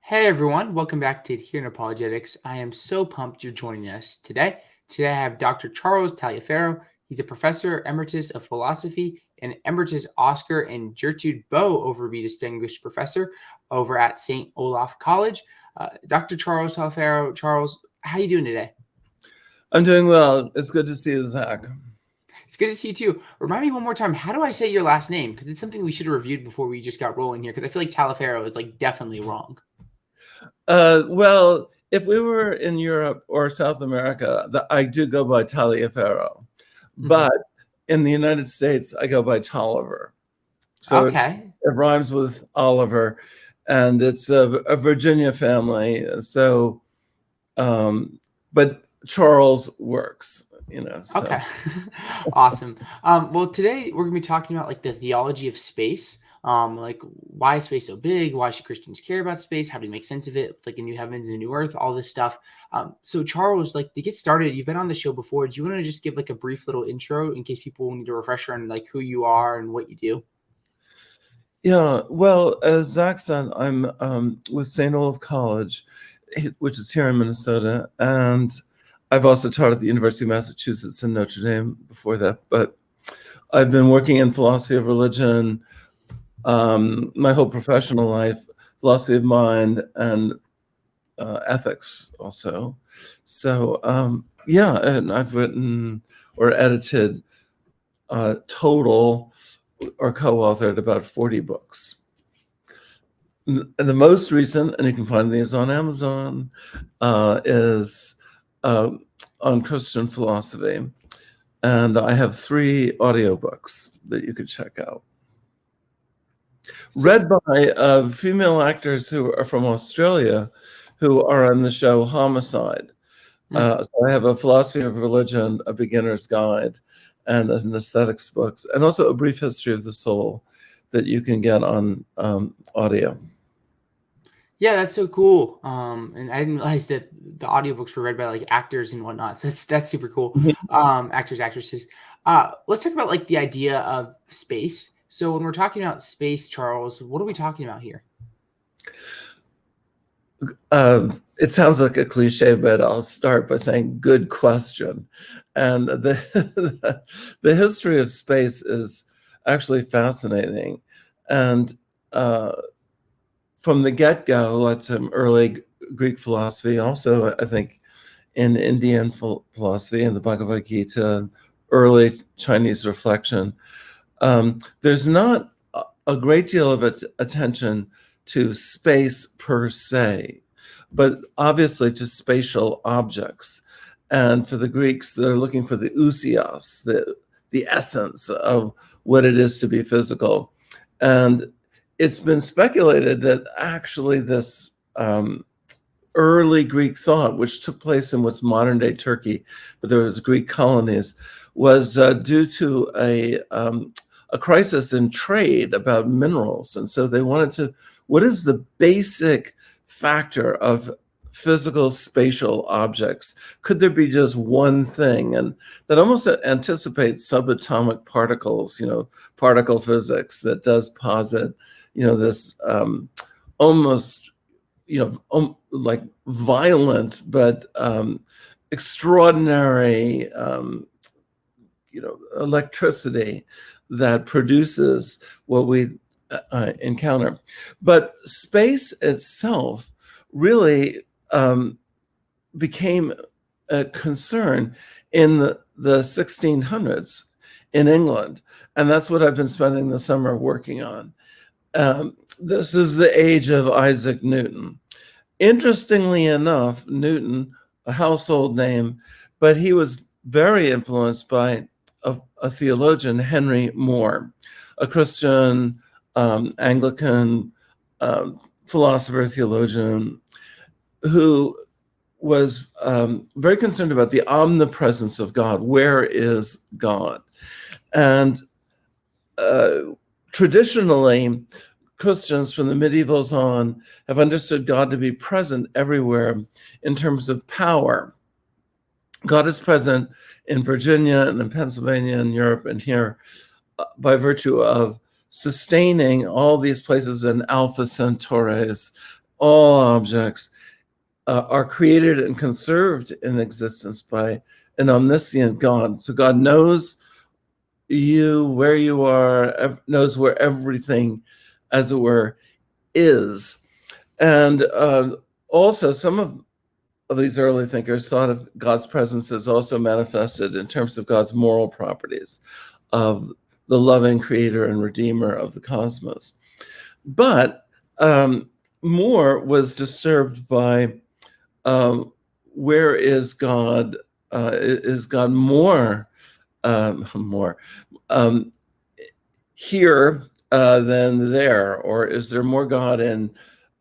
Hey everyone, welcome back to Here in Apologetics. I am so pumped you're joining us today. Today I have Dr. Charles Taliaferro. He's a professor emeritus of philosophy and Emeritus Oscar and Gertrude Bow Overby Distinguished Professor over at Saint Olaf College. Dr. Charles Taliaferro, Charles, how you doing today? I'm doing well. It's good to see you, Zach. It's good to see you too. Remind me one more time, how do I say your last name? Because it's something we should have reviewed before we just got rolling here. Because I feel like Taliaferro is like definitely wrong. Well, if we were in Europe or South America, I do go by Taliaferro. But in the United States, I go by Tolliver. So Okay. it rhymes with Oliver, and it's a Virginia family. So, but Charles works, so. Okay. Awesome. Well, today we're gonna be talking about like the theology of space. Like why is space so big? Why should Christians care about space? How do we make sense of it? Like a new heavens and a new earth, all this stuff. So Charles, like to get started, you've been on the show before. Do you want to just give like a brief little intro in case people need a refresher on like who you are and what you do? Yeah, well, as Zach said, I'm with Saint Olaf College, which is here in Minnesota, and I've also taught at the University of Massachusetts in Notre Dame before that. But I've been working in philosophy of religion my whole professional life, philosophy of mind, and ethics also. So yeah, and I've written or edited total or co-authored about 40 books. And the most recent, and you can find these on Amazon, is on Christian philosophy. And I have 3 audiobooks that you could check out. Read by female actors who are from Australia who are on the show Homicide. So I have a philosophy of religion, a beginner's guide, and an aesthetics books, and also a brief history of the soul that you can get on audio. Yeah, that's so cool. And I didn't realize that the audiobooks were read by like actors and whatnot. So that's super cool. Actors, actresses. Let's talk about like the idea of space. So when we're talking about space, Charles, what are we talking about here? It sounds like a cliche, but I'll start by saying good question. And the history of space is actually fascinating. And from the get-go, like some early Greek philosophy, also I think in Indian philosophy and the Bhagavad Gita, early Chinese reflection, there's not a great deal of attention to space per se, but obviously to spatial objects. And for the Greeks, they're looking for the ousios, the essence of what it is to be physical. And it's been speculated that actually this early Greek thought, which took place in what's modern day Turkey, but there was Greek colonies, was due to a crisis in trade about minerals. And so they wanted to, what is the basic factor of physical spatial objects? Could there be just one thing? And that almost anticipates subatomic particles, particle physics that does posit, this almost, like violent, but extraordinary, electricity that produces what we encounter. But space itself really became a concern in the 1600s in England. And that's what I've been spending the summer working on. This is the age of Isaac Newton. Interestingly enough, Newton, a household name, but he was very influenced by a theologian, Henry Moore, a Christian Anglican philosopher, theologian, who was very concerned about the omnipresence of God. Where is God? And traditionally, Christians from the medievals on have understood God to be present everywhere in terms of power. God is present in Virginia and in Pennsylvania and Europe and here by virtue of sustaining all these places in Alpha Centauri's all objects are created and conserved in existence by an omniscient God. So God knows you, where you are, knows where everything, as it were, is. And also, some of these early thinkers thought of God's presence as also manifested in terms of God's moral properties, of the loving creator and redeemer of the cosmos. But Moore was disturbed by where is God? Is God more here than there, or is there more God in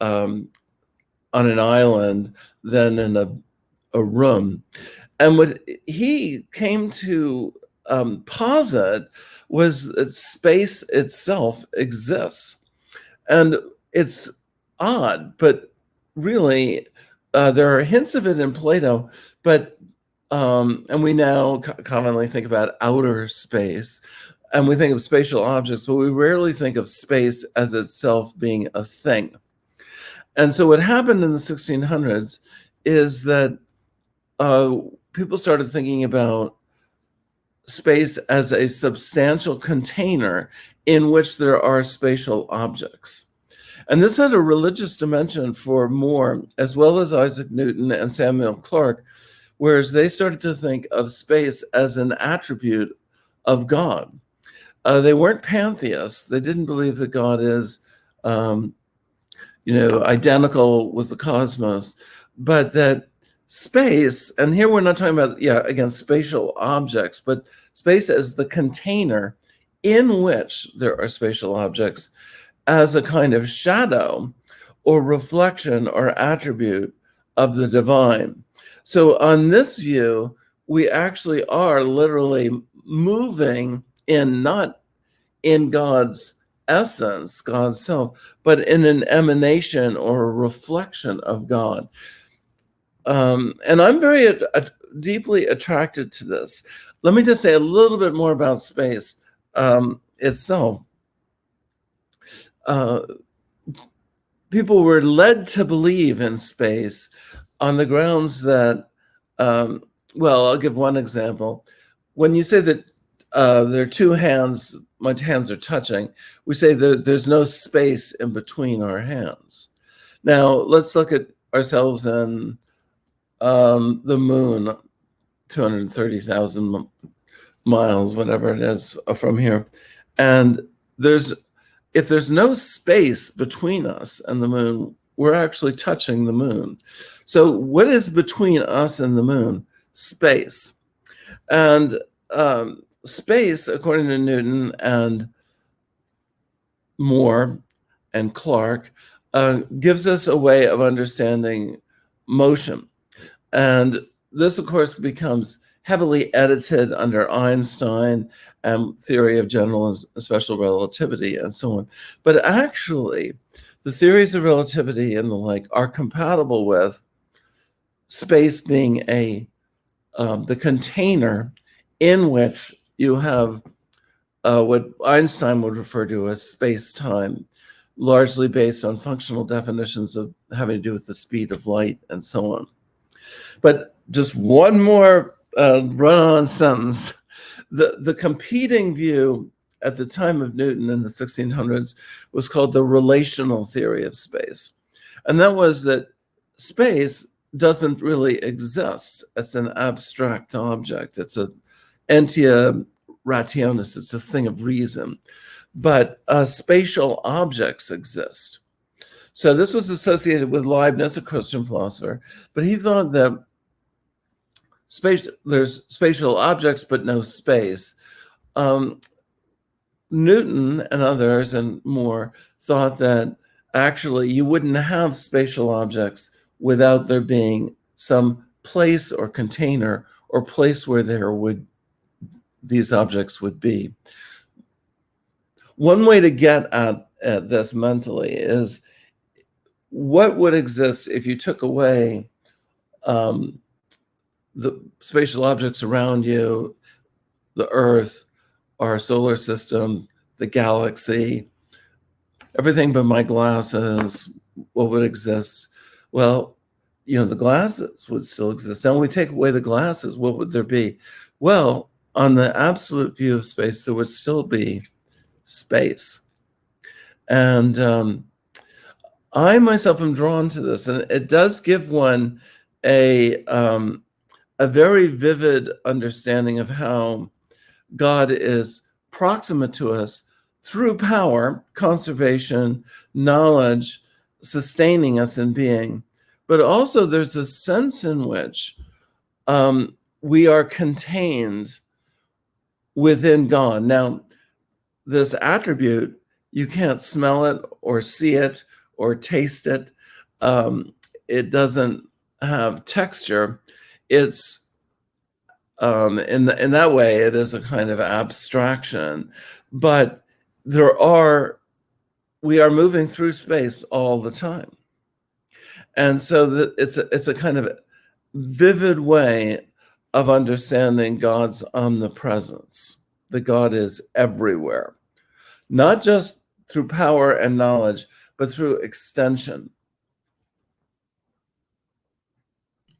on an island than in a room? And what he came to posit was that space itself exists. And it's odd, but really, there are hints of it in Plato, but and we now commonly think about outer space, and we think of spatial objects, but we rarely think of space as itself being a thing. And so what happened in the 1600s is that people started thinking about space as a substantial container in which there are spatial objects. And this had a religious dimension for Moore, as well as Isaac Newton and Samuel Clarke, whereas they started to think of space as an attribute of God. They weren't pantheists. They didn't believe that God is, identical with the cosmos, but that space, and here we're not talking about, again, spatial objects, but space as the container in which there are spatial objects as a kind of shadow or reflection or attribute of the divine. So on this view, we actually are literally moving in, not in God's essence, God's self, but in an emanation or a reflection of God. And I'm very deeply attracted to this. Let me just say a little bit more about space itself. People were led to believe in space on the grounds that, I'll give one example. When you say that there are two hands, my hands are touching, we say that there's no space in between our hands. Now, let's look at ourselves in the moon, 230,000 miles, whatever it is, from here. And if there's no space between us and the moon, we're actually touching the moon. So what is between us and the moon? Space. And space, according to Newton and Moore and Clarke, gives us a way of understanding motion. And this, of course, becomes heavily edited under Einstein and theory of general and special relativity and so on. But actually, the theories of relativity and the like are compatible with space being the container in which you have what Einstein would refer to as space-time, largely based on functional definitions of having to do with the speed of light and so on. But just one more run-on sentence. The competing view at the time of Newton in the 1600s was called the relational theory of space. And that was that space doesn't really exist. It's an abstract object. It's an entia rationis. It's a thing of reason. But spatial objects exist. So this was associated with Leibniz, a Christian philosopher, but he thought that there's spatial objects, but no space. Newton and others and more thought that actually you wouldn't have spatial objects without there being some place or container or place where these objects would be. One way to get at this mentally is what would exist if you took away the spatial objects around you, the Earth, our solar system, the galaxy, everything but my glasses, what would exist? Well, the glasses would still exist. Now, when we take away the glasses, what would there be? Well, on the absolute view of space, there would still be space. And I myself am drawn to this, and it does give one a very vivid understanding of how God is proximate to us through power, conservation, knowledge, sustaining us in being. But also there's a sense in which we are contained within God. Now, this attribute, you can't smell it or see it or taste it. It doesn't have texture. It's in that way, it is a kind of abstraction. But we are moving through space all the time, and so it's a kind of vivid way of understanding God's omnipresence. That God is everywhere, not just through power and knowledge, but through extension.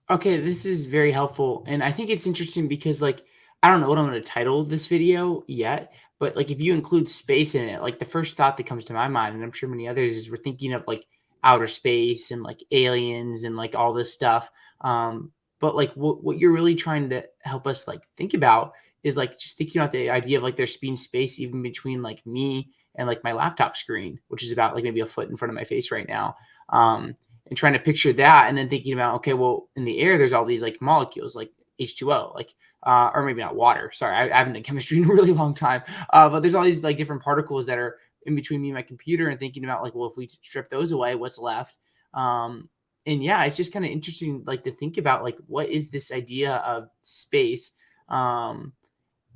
Okay, this is very helpful, and I think it's interesting because, like, I don't know what I'm gonna title this video yet, but, like, if you include space in it, like, the first thought that comes to my mind, and I'm sure many others, is we're thinking of, like, outer space and, like, aliens and, like, all this stuff, but, like, what you're really trying to help us, like, think about is, like, just thinking about the idea of, like, there's being space even between, like, me and, like, my laptop screen, which is about, like, maybe a foot in front of my face right now, and trying to picture that, and then thinking about, okay, well, in the air, there's all these like molecules, like H2O, like, or maybe not water. Sorry, I haven't done chemistry in a really long time. But there's all these like different particles that are in between me and my computer, and thinking about like, well, if we strip those away, what's left? And yeah, it's just kind of interesting, like to think about like, what is this idea of space?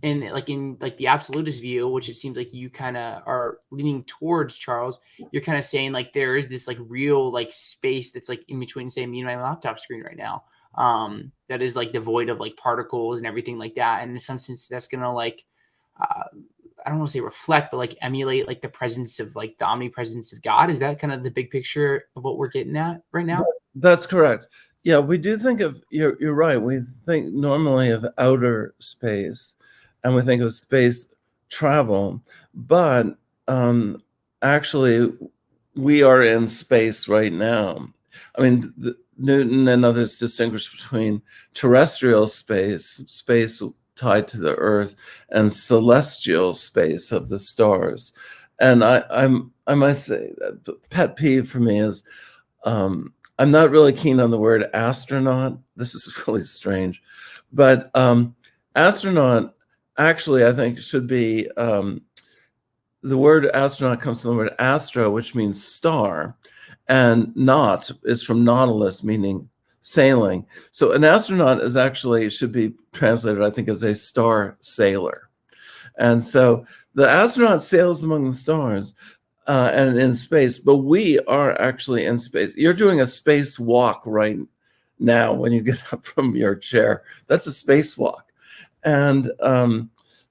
And like in like the absolutist view, which it seems like you kind of are leaning towards, Charles, you're kind of saying like there is this like real like space that's like in between, say, me and my laptop screen right now, that is like devoid of like particles and everything like that, and in some sense that's gonna like I don't want to say reflect, but like emulate like the presence of like the omnipresence of God. Is that kind of the big picture of what we're getting at right now? That's correct. Yeah, we do think of, you're right, we think normally of outer space, and we think of space travel, but actually we are in space right now. I mean, Newton and others distinguish between terrestrial space tied to the earth, and celestial space of the stars. And I must say that the pet peeve for me is I'm not really keen on the word astronaut. This is really strange, but astronaut actually I think should be, the word astronaut comes from the word astro, which means star, and naut is from nautilus, meaning sailing. So an astronaut is actually should be translated, I think, as a star sailor. And so the astronaut sails among the stars and in space, but we are actually in space. You're doing a space walk right now when you get up from your chair. That's a spacewalk. And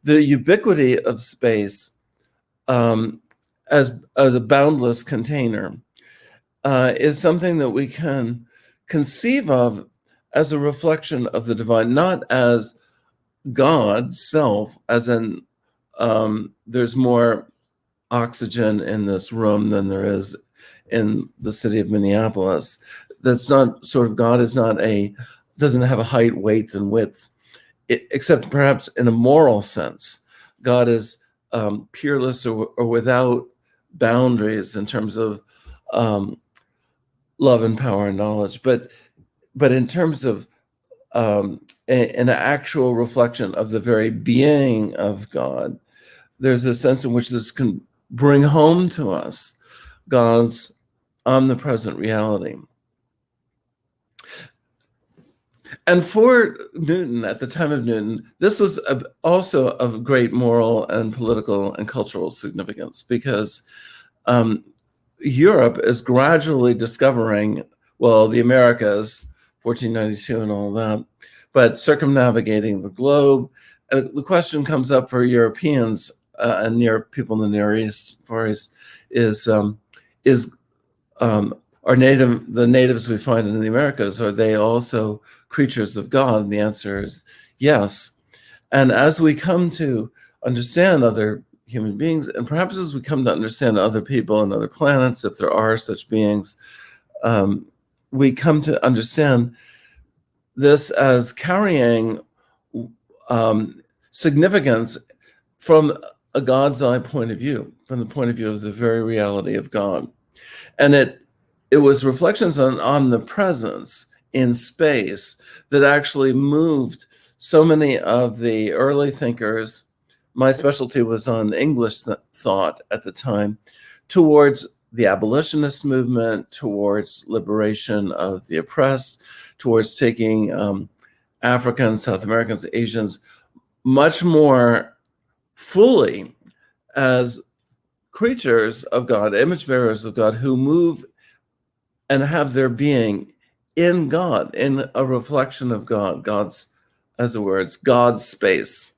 the ubiquity of space as a boundless container is something that we can conceive of as a reflection of the divine, not as God self, as in there's more oxygen in this room than there is in the city of Minneapolis. That's not sort of, God is not doesn't have a height, weight, and width, except perhaps in a moral sense. God is peerless or without boundaries in terms of love and power and knowledge. But in terms of an actual reflection of the very being of God, there's a sense in which this can bring home to us God's omnipresent reality. And for Newton, at the time of Newton, this was also of great moral and political and cultural significance, because Europe is gradually discovering, well, the Americas, 1492 and all that, but circumnavigating the globe. The question comes up for Europeans and near people in the Near East, Far East, is the natives we find in the Americas, are they also creatures of God? And the answer is yes. And as we come to understand other human beings, and perhaps as we come to understand other people and other planets, if there are such beings, we come to understand this as carrying significance from a God's eye point of view, from the point of view of the very reality of God. And it was reflections on omnipresence in space that actually moved so many of the early thinkers. My specialty was on English thought at the time, towards the abolitionist movement, towards liberation of the oppressed, towards taking Africans, South Americans, Asians much more fully as creatures of God, image bearers of God, who move and have their being in God, in a reflection of God, God's, as it were, it's God's space.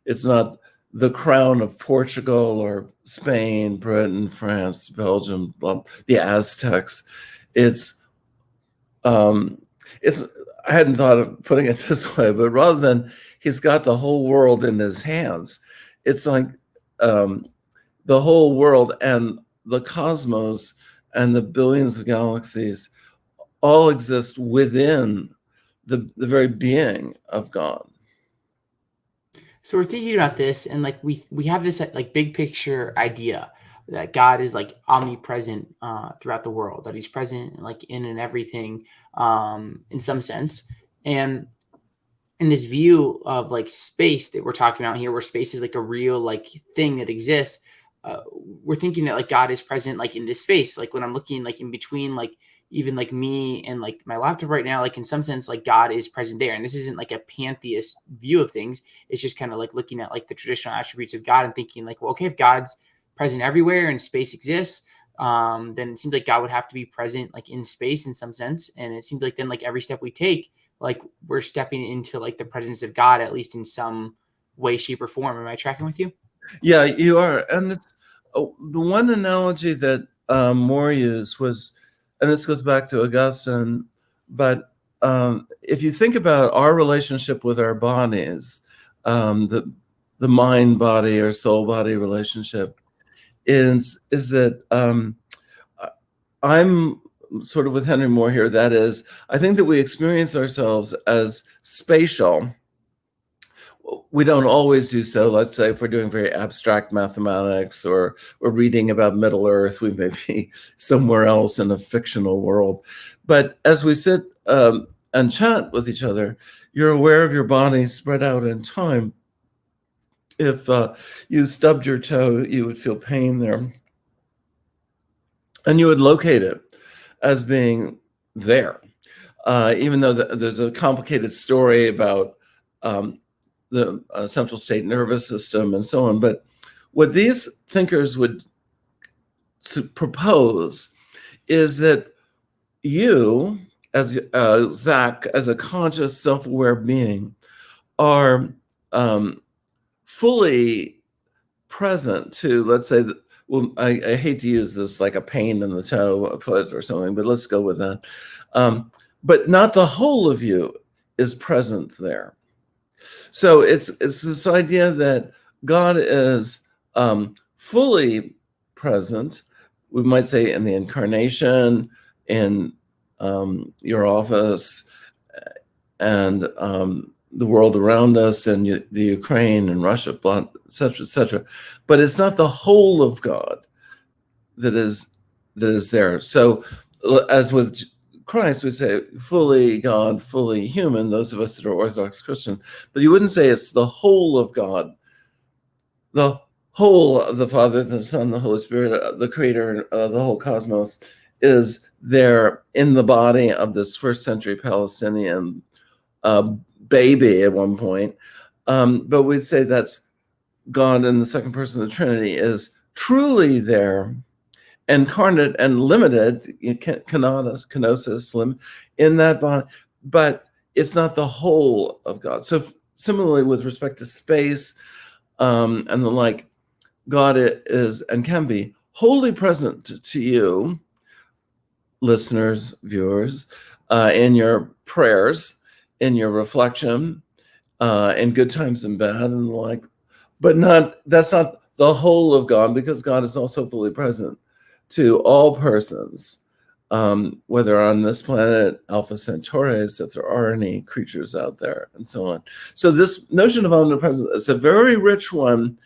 It's not the crown of Portugal or Spain, Britain, France, Belgium, the Aztecs. I hadn't thought of putting it this way, but rather than he's got the whole world in his hands, it's like the whole world and the cosmos and the billions of galaxies all exist within the very being of God. So we're thinking about this, and like we have this like big picture idea that God is like omnipresent throughout the world, that He's present like in and everything, in some sense. And in this view of like space that we're talking about here, where space is like a real like thing that exists, we're thinking that like God is present like in this space. Like when I'm looking like in between like even like me and like my laptop right now, like in some sense like God is present there. And this isn't like a pantheist view of things. It's just kind of like looking at like the traditional attributes of God and thinking like, well, okay, if God's present everywhere and space exists, then it seems like God would have to be present like in space in some sense. And it seems like then like every step we take, like we're stepping into like the presence of God, at least in some way, shape, or form. Am I tracking with you? Yeah, you are. And it's the one analogy that Moore used was, and this goes back to Augustine, but if you think about our relationship with our bodies, the mind body or soul body relationship is that I'm sort of with Henry Moore here. That is, I think that we experience ourselves as spatial. We don't always do so. Let's say if we're doing very abstract mathematics or we're reading about Middle Earth, we may be somewhere else in a fictional world. But as we sit and chat with each other, you're aware of your body spread out in time. If you stubbed your toe, you would feel pain there. And you would locate it as being there. Even though there's a complicated story about the central state nervous system and so on. But what these thinkers would propose is that you, as Zach, as a conscious, self-aware being, are fully present to, let's say, well, I hate to use this like a pain in the toe, a foot or something, but let's go with that. But not the whole of you is present there. So it's this idea that God is fully present, we might say, in the incarnation, in your office, and the world around us, and the Ukraine and Russia, et cetera, et cetera. But it's not the whole of God that is there. So as with Christ, we say fully God, fully human, those of us that are Orthodox Christian, but you wouldn't say it's the whole of God, the whole of the Father, the Son, the Holy Spirit, the Creator, the whole cosmos is there in the body of this first century Palestinian baby at one point. But we'd say that's God in the second person of the Trinity is truly there, incarnate and limited, kenosis, in that body, but it's not the whole of God. So similarly, with respect to space and the like, God is and can be wholly present to you, listeners, viewers, in your prayers, in your reflection, in good times and bad and the like. But that's not the whole of God, because God is also fully present to all persons, whether on this planet, Alpha Centaurus, if there are any creatures out there, and so on. So this notion of omnipresence is a very rich one.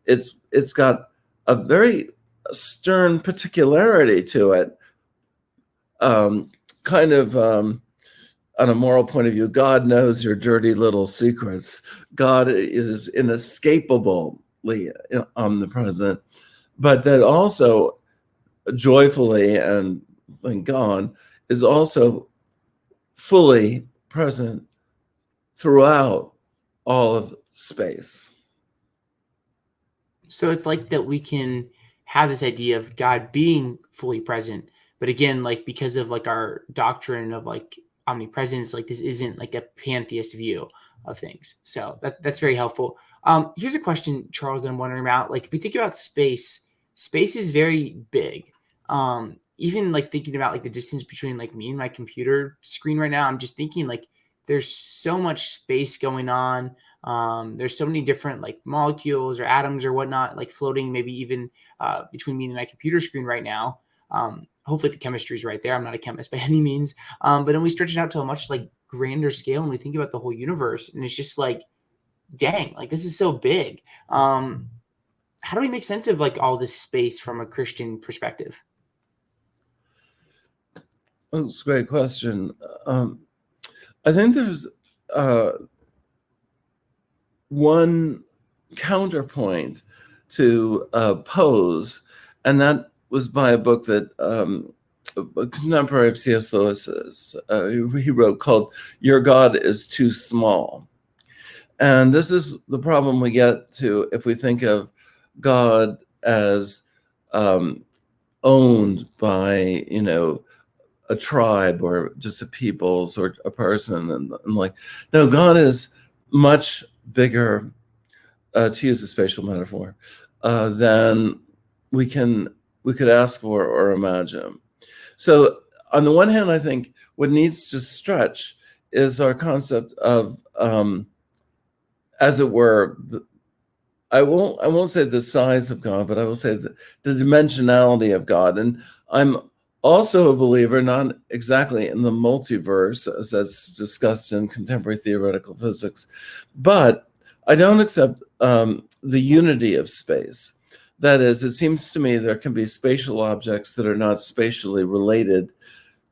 It's got a very stern particularity to it, kind of on a moral point of view. God knows your dirty little secrets. God is inescapably omnipresent, but that also joyfully, and thank God, is also fully present throughout all of space. So it's like that we can have this idea of God being fully present, but again, like because of like our doctrine of like omnipresence, like this isn't like a pantheist view of things. So that's very helpful. Here's a question, Charles, that I'm wondering about. Like if we think about space, space is very big. Even like thinking about like the distance between like me and my computer screen right now, I'm just thinking like there's so much space going on. There's so many different like molecules or atoms or whatnot, like floating maybe even between me and my computer screen right now. Hopefully the chemistry is right there. I'm not a chemist by any means. But then we stretch it out to a much like grander scale and we think about the whole universe, and it's just like, dang, like this is so big. How do we make sense of like all this space from a Christian perspective? Oh, that's a great question. I think there's one counterpoint to pose, and that was by a book that a contemporary of C.S. Lewis's, he wrote, called "Your God is Too Small." And this is the problem we get to if we think of God as owned by, a tribe or just a peoples or a person, and like, no, God is much bigger, to use a spatial metaphor, than we could ask for or imagine. So on the one hand, I think what needs to stretch is our concept of, as it were, I won't say the size of God, but I will say the dimensionality of God. And I'm also a believer, not exactly in the multiverse, as that's discussed in contemporary theoretical physics, but I don't accept the unity of space. That is, it seems to me there can be spatial objects that are not spatially related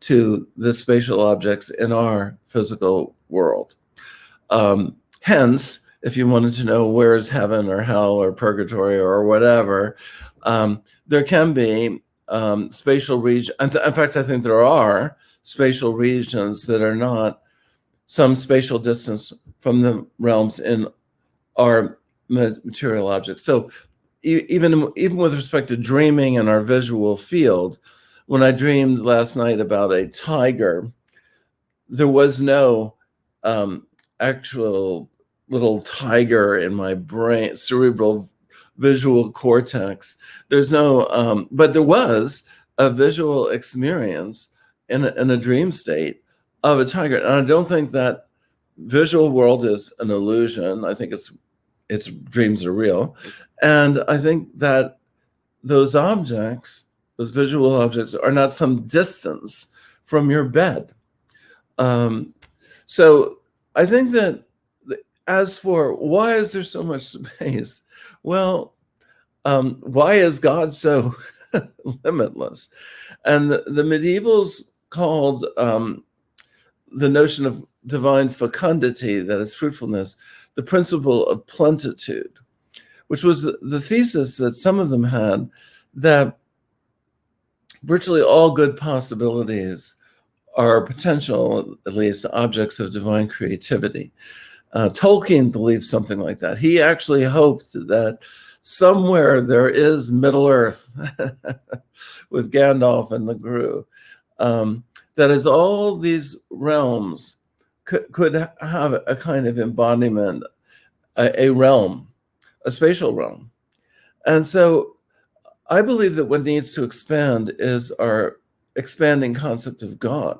to the spatial objects in our physical world. Hence, if you wanted to know where is heaven or hell or purgatory or whatever, there can be spatial regions. In fact, I think there are spatial regions that are not some spatial distance from the realms in our material objects. So even with respect to dreaming and our visual field, when I dreamed last night about a tiger, there was no actual little tiger in my brain, cerebral visual cortex. There's no, but there was a visual experience in a dream state of a tiger. And I don't think that visual world is an illusion. I think its dreams are real. And I think that those objects, those visual objects, are not some distance from your bed. So I think that as for why is there so much space? Well, why is God so limitless? And the medievals called the notion of divine fecundity, that is fruitfulness, the principle of plenitude, which was the thesis that some of them had, that virtually all good possibilities are potential, at least, objects of divine creativity. Tolkien believed something like that. He actually hoped that somewhere there is Middle Earth with Gandalf and the Gru. That is, all these realms could have a kind of embodiment, a realm, a spatial realm. And so I believe that what needs to expand is our expanding concept of God.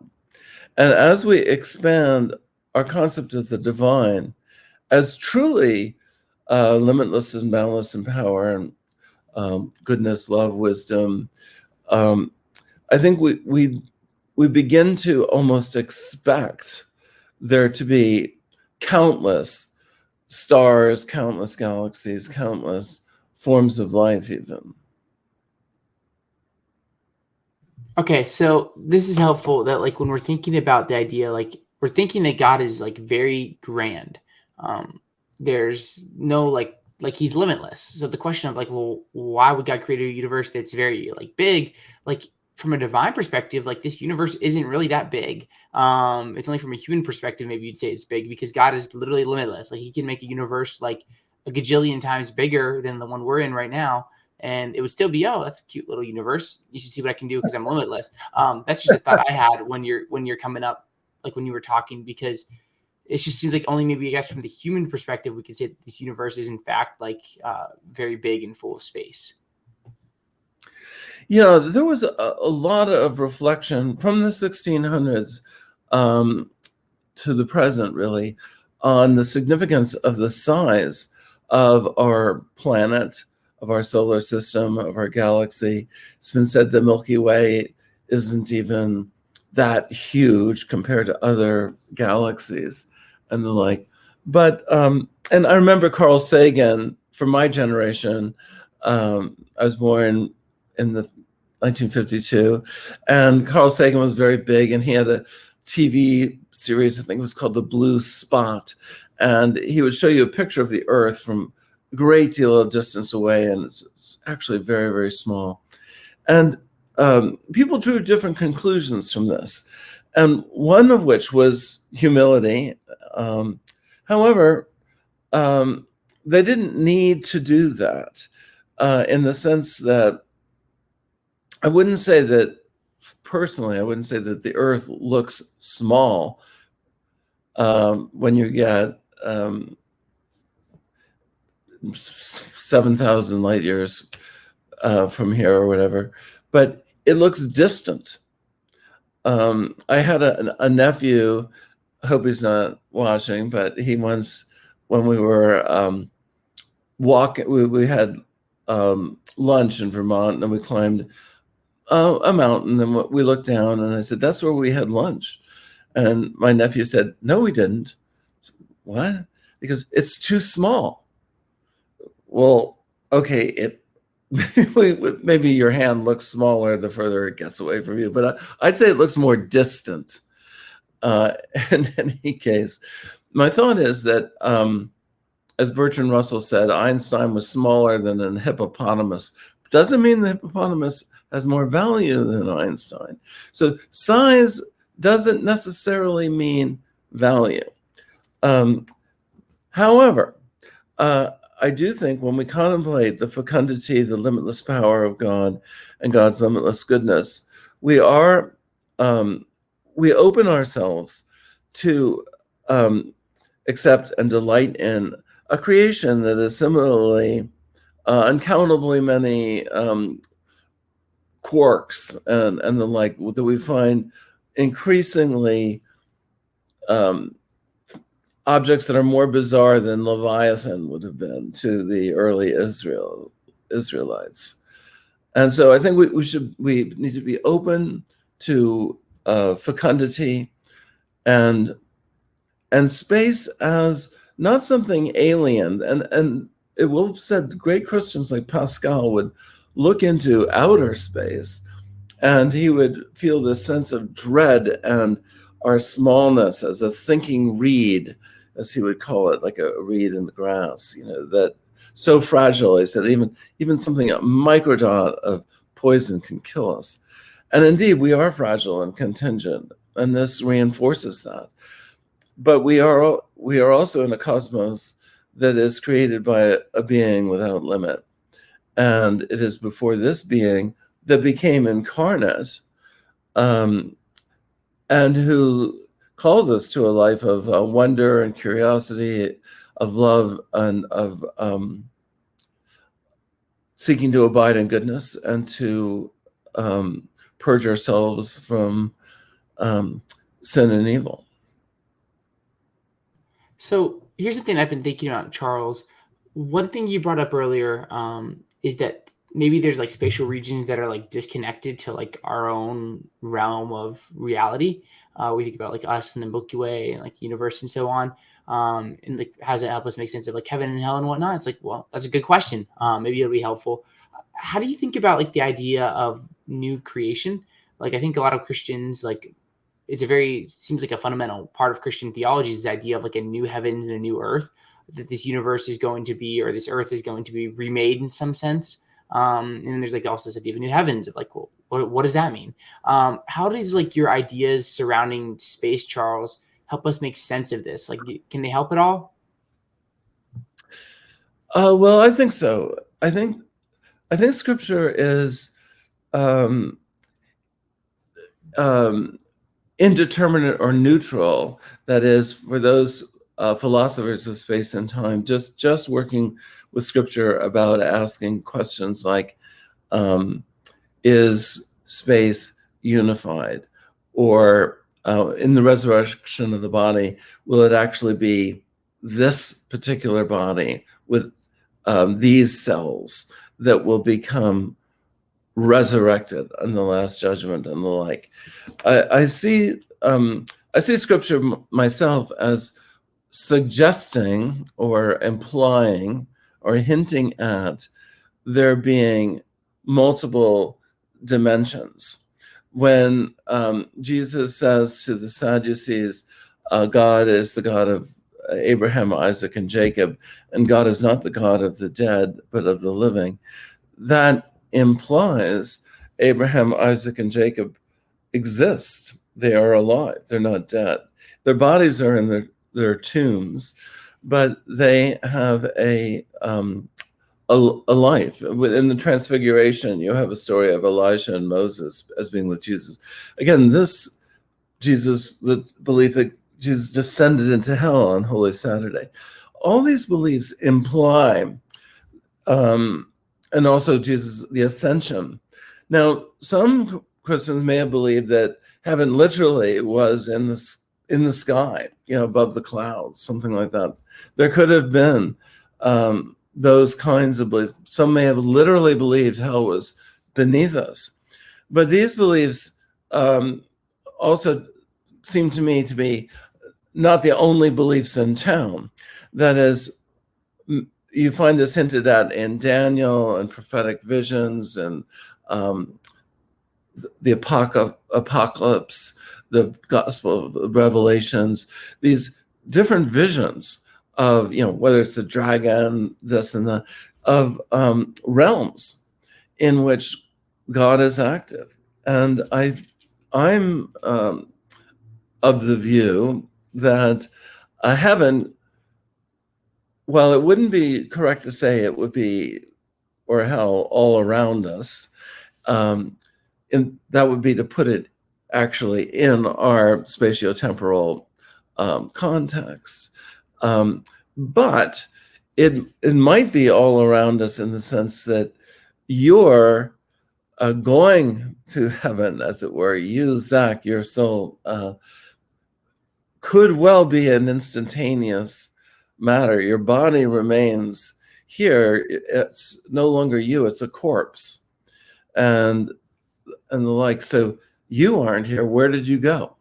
And as we expand our concept of the divine as truly limitless and boundless in power and goodness, love, wisdom, I think we begin to almost expect there to be countless stars, countless galaxies, countless forms of life even. Okay, so this is helpful that like when we're thinking about the idea, like we're thinking that God is like very grand. There's no like he's limitless. So the question of like, well, why would God create a universe that's very like big? Like from a divine perspective, like this universe isn't really that big. It's only from a human perspective, maybe you'd say it's big because God is literally limitless. Like he can make a universe like a gajillion times bigger than the one we're in right now, and it would still be, oh, that's a cute little universe. You should see what I can do because I'm limitless. That's just a thought I had when you're coming up, like when you were talking, because it just seems like only maybe I guess from the human perspective we could say that this universe is in fact like very big and full of space. Yeah, there was a lot of reflection from the 1600s to the present, really, on the significance of the size of our planet, of our solar system, of our galaxy. It's been said the Milky Way isn't even that huge compared to other galaxies and the like. But, and I remember Carl Sagan, from my generation, I was born in the 1952, and Carl Sagan was very big, and he had a TV series, I think it was called The Blue Spot, and he would show you a picture of the Earth from a great deal of distance away, and it's actually very, very small. And people drew different conclusions from this, and one of which was humility. However, they didn't need to do that in the sense that I wouldn't say that, personally, I wouldn't say that the Earth looks small when you get 7,000 light years from here or whatever, but it looks distant. I had a nephew, I hope he's not watching, but he once, when we were walking, we had lunch in Vermont, and we climbed a mountain, and we looked down, and I said, "That's where we had lunch." And my nephew said, "No, we didn't." Said, "What?" Because it's too small. Well, okay, maybe your hand looks smaller the further it gets away from you, but I'd say it looks more distant. In any case, my thought is that, as Bertrand Russell said, Einstein was smaller than an hippopotamus. Doesn't mean the hippopotamus has more value than Einstein. So size doesn't necessarily mean value. However, I do think when we contemplate the fecundity, the limitless power of God and God's limitless goodness, we open ourselves to accept and delight in a creation that is similarly uncountably many quarks and the like that we find increasingly objects that are more bizarre than Leviathan would have been to the early Israelites. And so I think we need to be open to fecundity and space as not something alien. And it will have said great Christians like Pascal would look into outer space, and he would feel this sense of dread and our smallness as a thinking reed, as he would call it, like a reed in the grass, that so fragile, he said, even something, a microdot of poison can kill us. And indeed, we are fragile and contingent, and this reinforces that. But we are also in a cosmos that is created by a being without limit. And it is before this being that became incarnate, and who calls us to a life of wonder and curiosity, of love, and of seeking to abide in goodness, and to purge ourselves from sin and evil. So here's the thing I've been thinking about, Charles. One thing you brought up earlier is that maybe there's like spatial regions that are like disconnected to like our own realm of reality. We think about like us and the Milky Way and like universe and so on. And like, how does it help us make sense of like heaven and hell and whatnot? It's like, well, that's a good question. Maybe it'll be helpful. How do you think about like the idea of new creation? Like, I think a lot of Christians like seems like a fundamental part of Christian theology is the idea of like a new heavens and a new earth, that this universe is going to be, or this earth is going to be remade in some sense. And then there's like also this idea of new heavens of like, well, what does that mean? How does like your ideas surrounding space, Charles, help us make sense of this? Like, can they help at all? Well, I think so. I think Scripture is indeterminate or neutral. That is, for those philosophers of space and time, just working with Scripture about asking questions like, is space unified? Or in the resurrection of the body, will it actually be this particular body with these cells that will become resurrected in the last judgment and the like? I see Scripture myself as suggesting or implying or hinting at there being multiple dimensions. When Jesus says to the Sadducees, God is the God of Abraham, Isaac, and Jacob, and God is not the God of the dead, but of the living, that implies Abraham, Isaac, and Jacob exist. They are alive. They're not dead. Their bodies are in their tombs, but they have a life. Within the Transfiguration, you have a story of Elijah and Moses as being with Jesus. Again, the belief that Jesus descended into hell on Holy Saturday. All these beliefs imply, and also Jesus, the ascension. Now, some Christians may have believed that heaven literally was in the sky, above the clouds, something like that. There could have been those kinds of beliefs. Some may have literally believed hell was beneath us. But these beliefs also seem to me to be not the only beliefs in town. That is, you find this hinted at in Daniel and prophetic visions and the apocalypse, the gospel of Revelations, these different visions of, whether it's the dragon, this and that, of realms in which God is active. And I'm of the view that a heaven, while it wouldn't be correct to say it would be, or hell, all around us, and that would be to put it actually in our spatiotemporal context. But it might be all around us in the sense that you're going to heaven, as it were. You, Zach, your soul, could well be an instantaneous matter. Your body remains here. It's no longer you, it's a corpse. And the like. So you aren't here. Where did you go?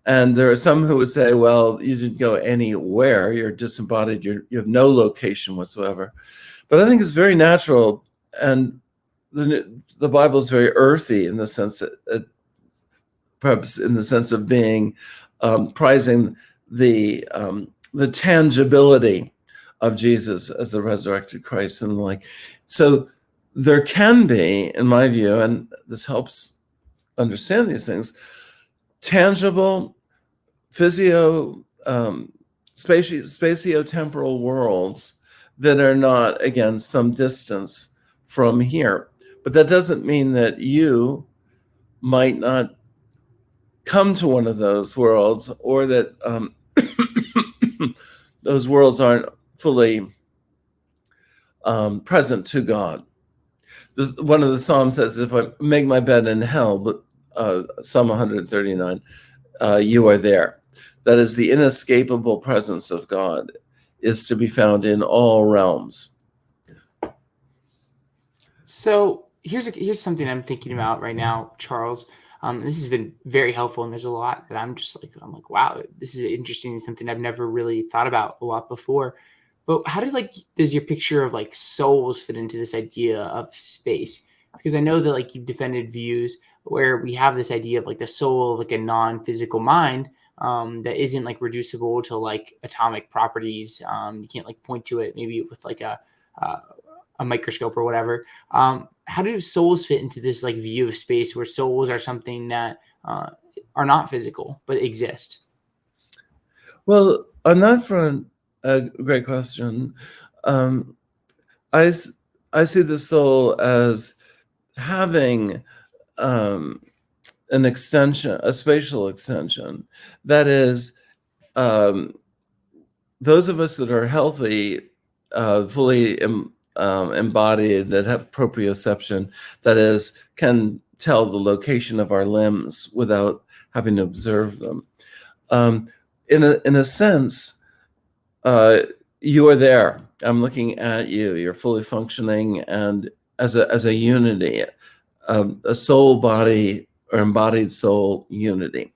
And there are some who would say, well, you didn't go anywhere. You're disembodied. You have no location whatsoever. But I think it's very natural. And the Bible is very earthy in the sense that, perhaps in the sense of being prizing the tangibility of Jesus as the resurrected Christ and the like. So there can be, in my view, and this helps understand these things, tangible spatiotemporal worlds that are not, again, some distance from here. But that doesn't mean that you might not come to one of those worlds, or that those worlds aren't fully present to God. one of the Psalms says, if I make my bed in hell, but Psalm 139, you are there. That is, the inescapable presence of God is to be found in all realms. So here's something I'm thinking about right now, Charles. This has been very helpful, and there's a lot that I'm like, wow, this is interesting and something I've never really thought about a lot before. But how does your picture of like souls fit into this idea of space? Because I know that like you've defended views where we have this idea of like the soul of like a non-physical mind that isn't like reducible to like atomic properties. You can't like point to it maybe with like a microscope or whatever. How do souls fit into this like view of space where souls are something that are not physical but exist? Well, on that front, a great question. I see the soul as having an extension, a spatial extension. That is, those of us that are healthy, fully embodied, that have proprioception, that is, can tell the location of our limbs without having to observe them. In a sense, you are there. I'm looking at you. You're fully functioning, and as a unity, a soul body or embodied soul unity.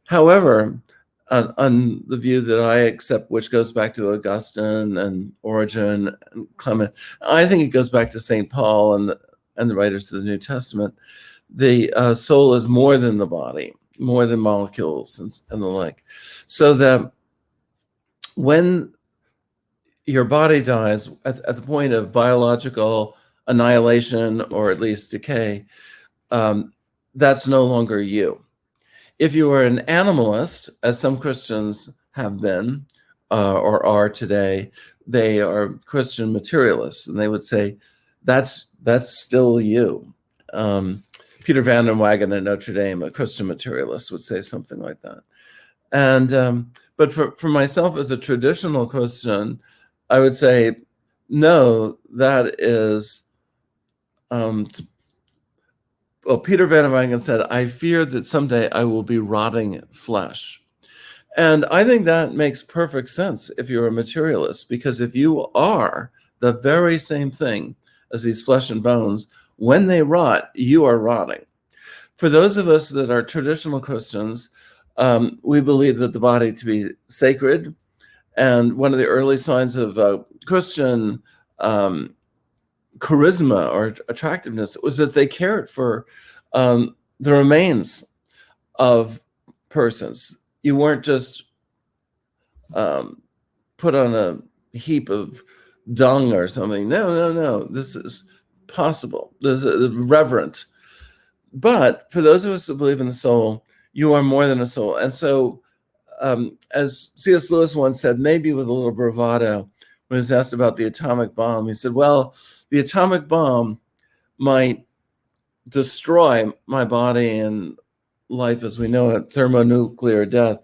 However, on the view that I accept, which goes back to Augustine and Origen and Clement, I think it goes back to St. Paul and the writers of the New Testament. The soul is more than the body, more than molecules and the like. So that when your body dies at the point of biological annihilation or at least decay, that's no longer you. If you are an animalist, as some Christians have been or are today, they are Christian materialists, and they would say that's still you. Peter Van den Wagen at Notre Dame, a Christian materialist, would say something like that. And but for myself as a traditional Christian, I would say no. That is. Well, Peter Van den Wagen said, I fear that someday I will be rotting flesh. And I think that makes perfect sense if you're a materialist, because if you are the very same thing as these flesh and bones, when they rot, you are rotting. For those of us that are traditional Christians, we believe that the body to be sacred. And one of the early signs of Christian charisma or attractiveness was that they cared for the remains of persons. You weren't just put on a heap of dung or something. No. This is possible. This is reverent. But for those of us who believe in the soul, you are more than a soul. And so, as C.S. Lewis once said, maybe with a little bravado, when he was asked about the atomic bomb, he said, well, the atomic bomb might destroy my body and life as we know it, thermonuclear death,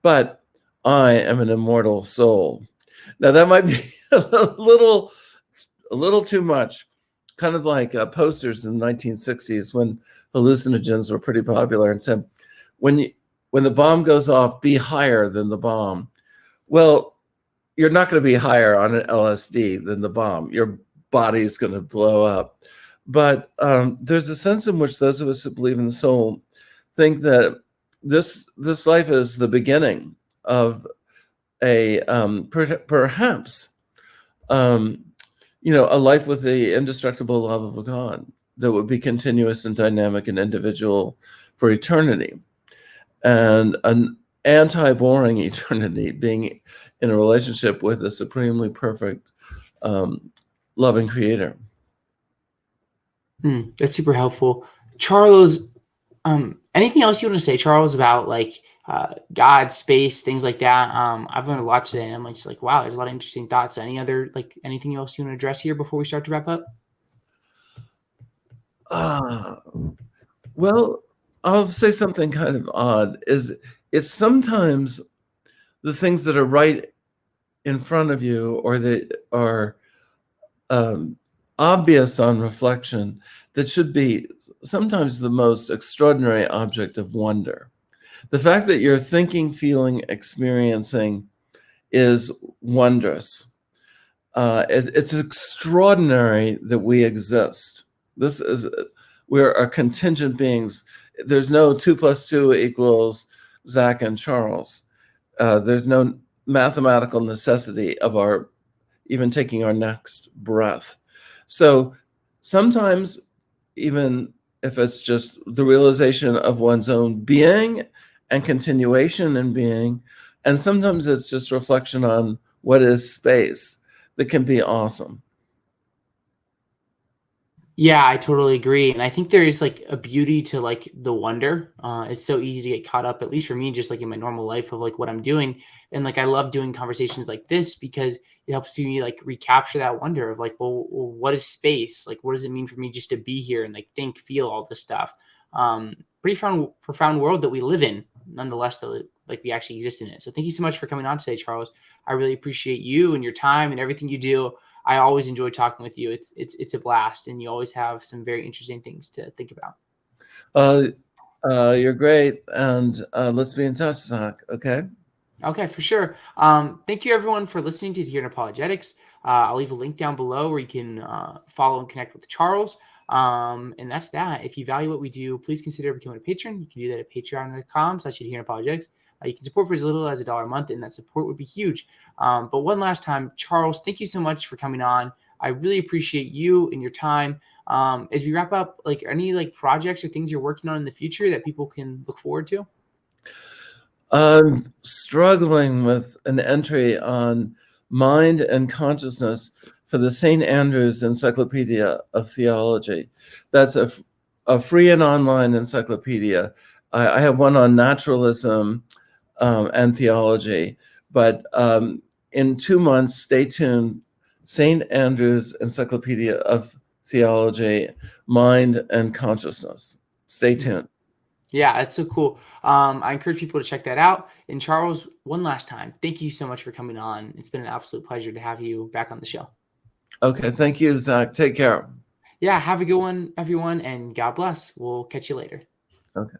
but I am an immortal soul. Now that might be a little too much, kind of like posters in the 1960s when hallucinogens were pretty popular and said, when the bomb goes off, be higher than the bomb. Well, you're not going to be higher on an LSD than the bomb. Your body is going to blow up. But there's a sense in which those of us who believe in the soul think that this life is the beginning of a perhaps a life with the indestructible love of a God that would be continuous and dynamic and individual for eternity, and an anti-boring eternity, being in a relationship with a supremely perfect, loving creator. That's super helpful. Charles, anything else you want to say, Charles, about like God, space, things like that? I've learned a lot today, and I'm just like, wow, there's a lot of interesting thoughts. Anything else you want to address here before we start to wrap up? Well, I'll say something kind of odd. It's sometimes the things that are right in front of you or that are obvious on reflection that should be sometimes the most extraordinary object of wonder. The fact that you're thinking, feeling, experiencing is wondrous. It's extraordinary that we exist. We're contingent beings. There's no 2 + 2 = Zach and Charles. There's no mathematical necessity of our even taking our next breath. So sometimes, even if it's just the realization of one's own being and continuation in being, and sometimes it's just reflection on what is space, that can be awesome. Yeah, I totally agree. And I think there is like a beauty to like the wonder. It's so easy to get caught up, at least for me, just like in my normal life of like what I'm doing. And like I love doing conversations like this because it helps me like recapture that wonder of like, well, what is space? Like, what does it mean for me just to be here and like think, feel all this stuff? Pretty profound world that we live in, nonetheless, though, like we actually exist in it. So thank you so much for coming on today, Charles. I really appreciate you and your time and everything you do. I always enjoy talking with you. It's a blast, and you always have some very interesting things to think about. You're great, and let's be in touch, Zach. Okay. Okay, for sure. Thank you everyone for listening to Here in Apologetics. I'll leave a link down below where you can follow and connect with Charles. And that's that. If you value what we do, please consider becoming a patron. You can do that at patreon.com/Here in Apologetics. You can support for as little as $1 a month, and that support would be huge. But one last time, Charles, thank you so much for coming on. I really appreciate you and your time. As we wrap up, like any like projects or things you're working on in the future that people can look forward to? I'm struggling with an entry on mind and consciousness for the St. Andrews Encyclopedia of Theology. That's a free and online encyclopedia. I have one on naturalism and theology, but in 2 months, stay tuned. St. Andrews Encyclopedia of Theology, Mind and Consciousness. Stay tuned. Yeah, that's so cool. I encourage people to check that out. And Charles, one last time, thank you so much for coming on. It's been an absolute pleasure to have you back on the show. Okay, thank you, Zach. Take care. Yeah, have a good one, everyone, and God bless. We'll catch you later. Okay.